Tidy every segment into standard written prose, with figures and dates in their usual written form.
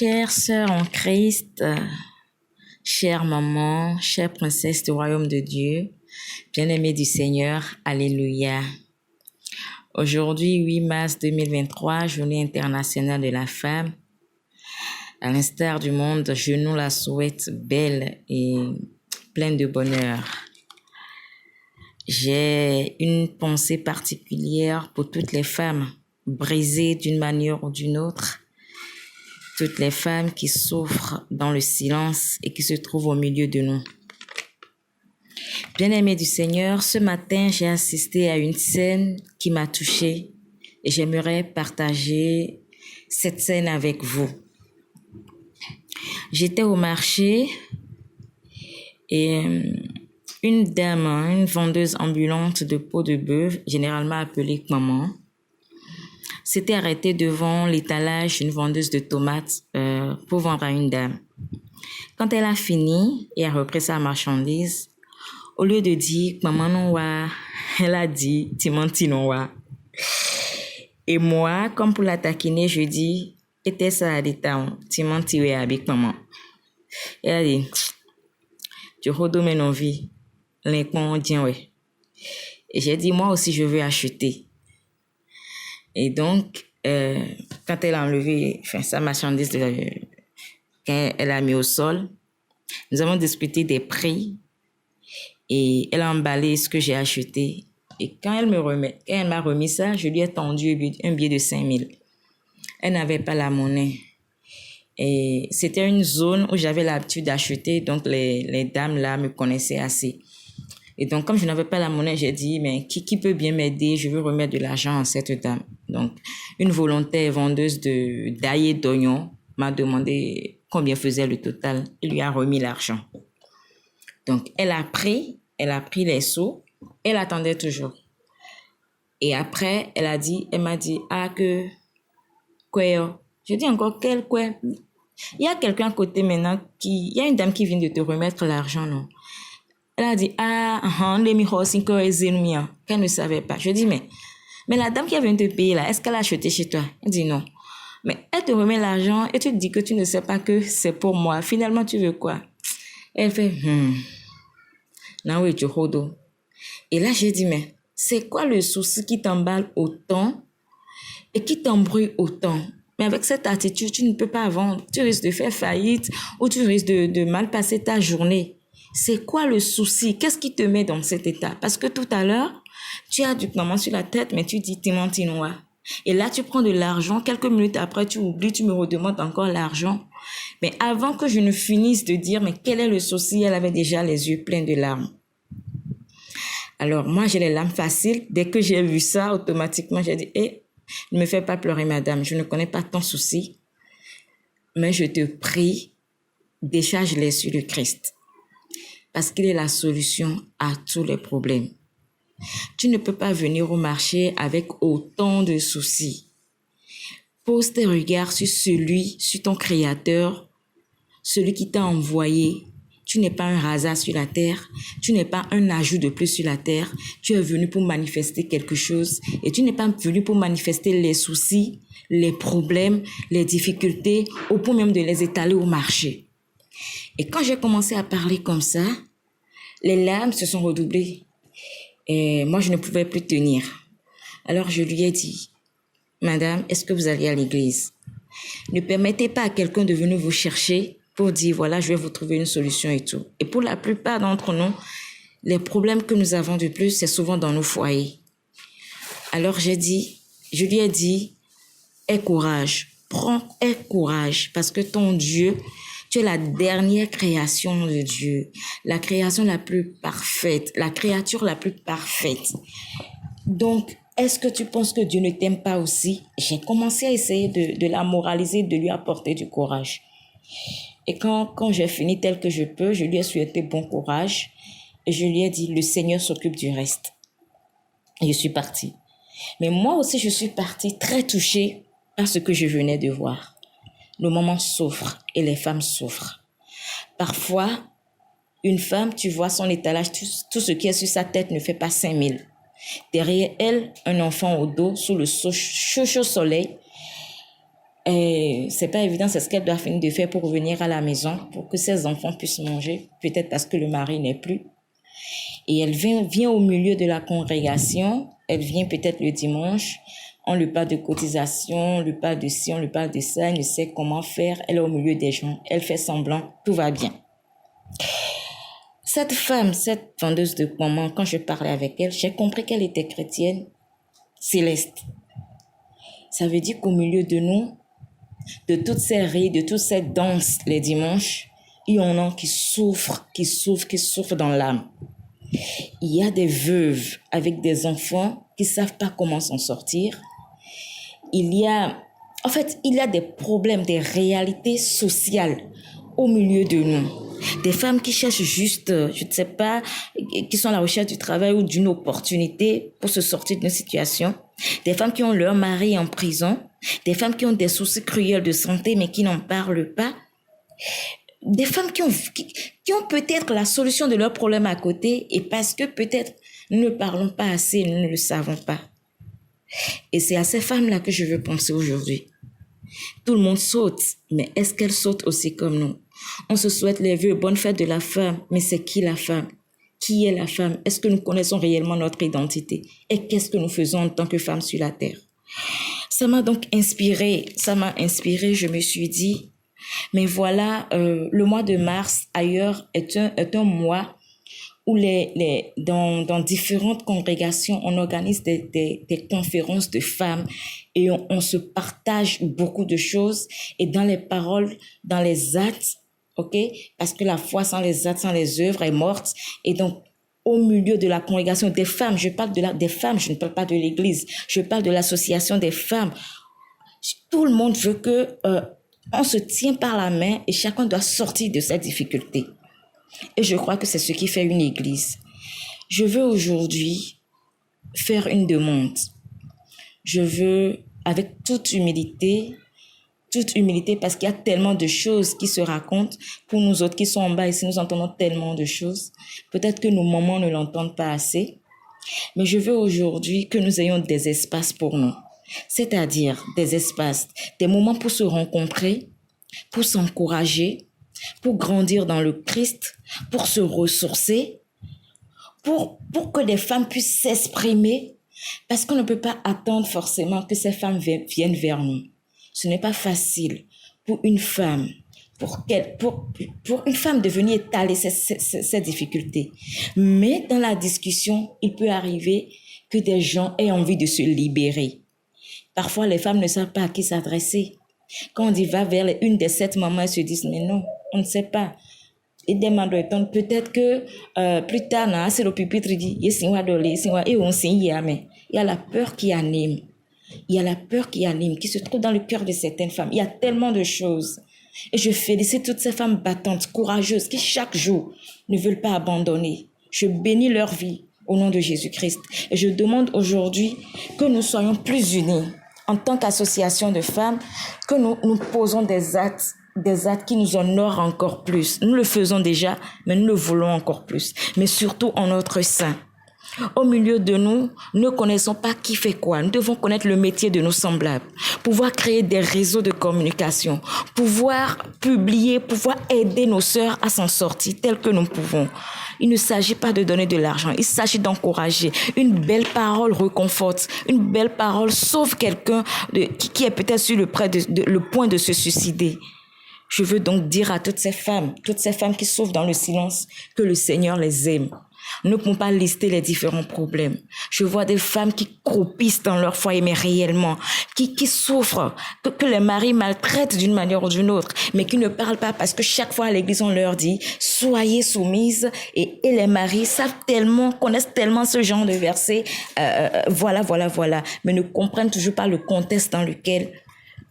Chère sœur en Christ, chère maman, chère princesse du royaume de Dieu, bien-aimée du Seigneur, Alléluia. Aujourd'hui, 8 mars 2023, journée internationale de la femme. À l'instar du monde, je nous la souhaite belle et pleine de bonheur. J'ai une pensée particulière pour toutes les femmes brisées d'une manière ou d'une autre, toutes les femmes qui souffrent dans le silence et qui se trouvent au milieu de nous. Bien-aimée du Seigneur, ce matin, j'ai assisté à une scène qui m'a touchée et j'aimerais partager cette scène avec vous. J'étais au marché et une dame, une vendeuse ambulante de peau de bœuf, généralement appelée maman, s'était arrêtée devant l'étalage d'une vendeuse de tomates pour vendre à une dame. Quand elle a fini et a repris sa marchandise, au lieu de dire « Maman non wa », elle a dit « Timanti non wa ». Et moi, comme pour la taquiner, je dis « Était ça à l'état, Timanti wa avec maman ». Elle a dit « Tu redonnes mon vie, l'incon dien ouais ». Et j'ai dit « Moi aussi, je veux acheter ». Et donc, quand elle a enlevé sa marchandise qu'elle a mis au sol, nous avons discuté des prix et elle a emballé ce que j'ai acheté. Et quand elle m'a remis ça, je lui ai tendu un billet de 5 000. Elle n'avait pas la monnaie. Et c'était une zone où j'avais l'habitude d'acheter, donc les dames là me connaissaient assez. Et donc, comme je n'avais pas la monnaie, j'ai dit, mais qui peut bien m'aider? Je veux remettre de l'argent à cette dame. Donc, une volontaire vendeuse d'ail et d'oignons m'a demandé combien faisait le total. Il lui a remis l'argent. Donc, elle a pris les sous. Elle attendait toujours. Et après, elle m'a dit, quoi? Je dis encore, quel quoi? Il y a quelqu'un à côté maintenant il y a une dame qui vient de te remettre l'argent, non? Elle a dit, qu'elle ne savait pas. Je dis, mais la dame qui vient te payer là, est-ce qu'elle a acheté chez toi? Elle dit non. Mais elle te remet l'argent et tu te dis que tu ne sais pas que c'est pour moi. Finalement, tu veux quoi? Elle fait, non, oui, tu rodo. Et là, j'ai dit, mais c'est quoi le souci qui t'emballe autant et qui t'embrouille autant? Mais avec cette attitude, tu ne peux pas vendre. Tu risques de faire faillite ou tu risques de mal passer ta journée. C'est quoi le souci? Qu'est-ce qui te met dans cet état? Parce que tout à l'heure, tu as du maman sur la tête, mais tu dis Timantinois. Et là, tu prends de l'argent. Quelques minutes après, tu oublies, tu me redemandes encore l'argent. Mais avant que je ne finisse de dire, mais quel est le souci? Elle avait déjà les yeux pleins de larmes. Alors, moi, j'ai les larmes faciles. Dès que j'ai vu ça, automatiquement, j'ai dit, ne me fais pas pleurer, madame. Je ne connais pas ton souci. Mais je te prie, décharge-les sur le Christ. Parce qu'il est la solution à tous les problèmes. Tu ne peux pas venir au marché avec autant de soucis. Pose tes regards sur ton Créateur, celui qui t'a envoyé. Tu n'es pas un hasard sur la terre, tu n'es pas un ajout de plus sur la terre. Tu es venu pour manifester quelque chose et tu n'es pas venu pour manifester les soucis, les problèmes, les difficultés, au point même de les étaler au marché. Et quand j'ai commencé à parler comme ça, les larmes se sont redoublées. Et moi, je ne pouvais plus tenir. Alors, je lui ai dit, « Madame, est-ce que vous allez à l'église? Ne permettez pas à quelqu'un de venir vous chercher pour dire, voilà, je vais vous trouver une solution et tout. » Et pour la plupart d'entre nous, les problèmes que nous avons de plus, c'est souvent dans nos foyers. Alors, je lui ai dit, « Aie courage, aie courage, parce que ton Dieu, tu es la dernière création de Dieu, la création la plus parfaite, la créature la plus parfaite. Donc, est-ce que tu penses que Dieu ne t'aime pas aussi? » J'ai commencé à essayer de la moraliser, de lui apporter du courage. Et quand j'ai fini tel que je peux, je lui ai souhaité bon courage et je lui ai dit, le Seigneur s'occupe du reste. Et je suis partie. Mais moi aussi, je suis partie très touchée par ce que je venais de voir. Le moment souffre et les femmes souffrent. Parfois, une femme, tu vois son étalage, tout ce qui est sur sa tête ne fait pas 5 000. Derrière elle, un enfant au dos, sous le chaud soleil. Et c'est pas évident, c'est ce qu'elle doit finir de faire pour revenir à la maison, pour que ses enfants puissent manger, peut-être parce que le mari n'est plus. Et elle vient au milieu de la congrégation, elle vient peut-être le dimanche, on lui parle de cotisation, on lui parle de ci, on lui parle de ça, elle ne sait comment faire, elle est au milieu des gens, elle fait semblant, tout va bien. Cette femme, cette vendeuse de pommes, quand je parlais avec elle, j'ai compris qu'elle était chrétienne céleste. Ça veut dire qu'au milieu de nous, de toutes ces rires, de toutes ces danses les dimanches, il y en a qui souffrent dans l'âme. Il y a des veuves avec des enfants qui ne savent pas comment s'en sortir. Il y a des problèmes, des réalités sociales au milieu de nous. Des femmes qui cherchent juste, je ne sais pas, qui sont à la recherche du travail ou d'une opportunité pour se sortir d'une situation. Des femmes qui ont leur mari en prison. Des femmes qui ont des soucis cruels de santé mais qui n'en parlent pas. Des femmes qui ont peut-être la solution de leurs problèmes à côté et parce que peut-être nous ne parlons pas assez, nous ne le savons pas. Et c'est à ces femmes-là que je veux penser aujourd'hui. Tout le monde saute, mais est-ce qu'elles sautent aussi comme nous? On se souhaite les vœux, bonne fête de la femme, mais c'est qui la femme? Qui est la femme? Est-ce que nous connaissons réellement notre identité? Et qu'est-ce que nous faisons en tant que femmes sur la terre? Ça m'a inspiré, je me suis dit, mais voilà, le mois de mars, ailleurs, est un mois où dans différentes congrégations, on organise des conférences de femmes et on se partage beaucoup de choses. Et dans les paroles, dans les actes, ok, parce que la foi sans les actes, sans les œuvres est morte. Et donc, au milieu de la congrégation des femmes, je parle des femmes, je ne parle pas de l'église, je parle de l'association des femmes. Tout le monde veut que on se tient par la main et chacun doit sortir de ses difficultés. Et je crois que c'est ce qui fait une église. Je veux aujourd'hui faire une demande. Je veux, avec toute humilité, parce qu'il y a tellement de choses qui se racontent. Pour nous autres qui sont en bas ici, nous entendons tellement de choses. Peut-être que nos mamans ne l'entendent pas assez. Mais je veux aujourd'hui que nous ayons des espaces pour nous. C'est-à-dire des espaces, des moments pour se rencontrer, pour s'encourager, pour grandir dans le Christ, pour se ressourcer, pour que des femmes puissent s'exprimer, parce qu'on ne peut pas attendre forcément que ces femmes viennent vers nous. Ce n'est pas facile pour une femme, pour une femme de venir étaler ses difficultés. Mais dans la discussion, il peut arriver que des gens aient envie de se libérer. Parfois, les femmes ne savent pas à qui s'adresser. Quand on dit va vers une des 7 mamans, elles se disent mais non, on ne sait pas. Et demandent peut-être que plus tard, c'est le pupitre dit et on sait il y a la peur qui anime. Il y a la peur qui anime, qui se trouve dans le cœur de certaines femmes. Il y a tellement de choses. Et je félicite toutes ces femmes battantes, courageuses, qui chaque jour ne veulent pas abandonner. Je bénis leur vie au nom de Jésus-Christ. Et je demande aujourd'hui que nous soyons plus unis en tant qu'association de femmes, que nous posons des actes qui nous honorent encore plus. Nous le faisons déjà, mais nous le voulons encore plus. Mais surtout en notre sein. Au milieu de nous, nous ne connaissons pas qui fait quoi. Nous devons connaître le métier de nos semblables, pouvoir créer des réseaux de communication, pouvoir publier, pouvoir aider nos sœurs à s'en sortir tel que nous pouvons. Il ne s'agit pas de donner de l'argent, il s'agit d'encourager. Une belle parole réconforte, une belle parole sauve quelqu'un qui est peut-être sur le point de se suicider. Je veux donc dire à toutes ces femmes qui souffrent dans le silence, que le Seigneur les aime. Nous ne pouvons pas lister les différents problèmes. Je vois des femmes qui croupissent dans leur foyer, mais réellement, qui souffrent, que les maris maltraitent d'une manière ou d'une autre, mais qui ne parlent pas parce que chaque fois à l'église, on leur dit « Soyez soumises » et les maris connaissent tellement ce genre de versets, voilà, mais ne comprennent toujours pas le contexte dans lequel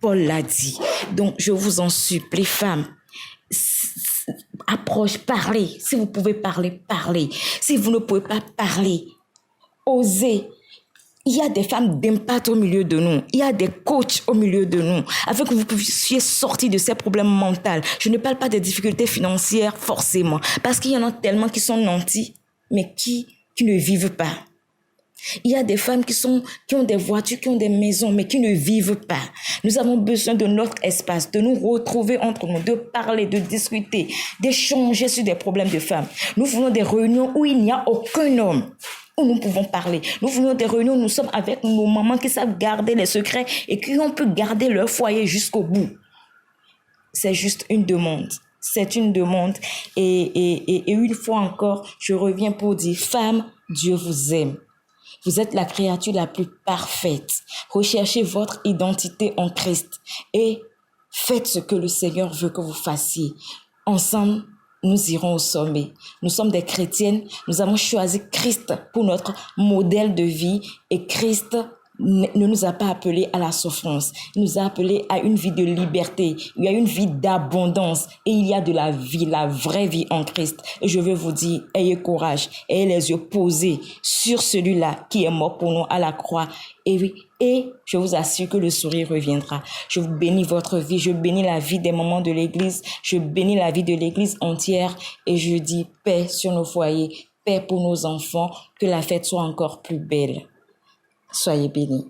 Paul l'a dit. Donc, je vous en supplie, femmes, approche, parlez. Si vous pouvez parler, parlez. Si vous ne pouvez pas parler, osez. Il y a des femmes d'impact au milieu de nous. Il y a des coachs au milieu de nous, afin que vous puissiez sortir de ces problèmes mentaux. Je ne parle pas des difficultés financières forcément, parce qu'il y en a tellement qui sont nantis, mais qui ne vivent pas. Il y a des femmes qui ont des voitures, qui ont des maisons, mais qui ne vivent pas. Nous avons besoin de notre espace, de nous retrouver entre nous, de parler, de discuter, d'échanger sur des problèmes de femmes. Nous voulons des réunions où il n'y a aucun homme, où nous pouvons parler. Nous voulons des réunions où nous sommes avec nos mamans qui savent garder les secrets et qui ont pu garder leur foyer jusqu'au bout. C'est juste une demande. C'est une demande. Et une fois encore, je reviens pour dire, femmes, Dieu vous aime. Vous êtes la créature la plus parfaite. Recherchez votre identité en Christ et faites ce que le Seigneur veut que vous fassiez. Ensemble, nous irons au sommet. Nous sommes des chrétiennes. Nous avons choisi Christ pour notre modèle de vie et Christ ne nous a pas appelés à la souffrance. Il nous a appelés à une vie de liberté, à une vie d'abondance. Et il y a de la vie, la vraie vie en Christ. Et je veux vous dire, ayez courage, ayez les yeux posés sur celui-là qui est mort pour nous à la croix. Et oui, et je vous assure que le sourire reviendra. Je vous bénis votre vie, je bénis la vie des mamans de l'église, je bénis la vie de l'église entière et je dis paix sur nos foyers, paix pour nos enfants, que la fête soit encore plus belle. Soyez bénis.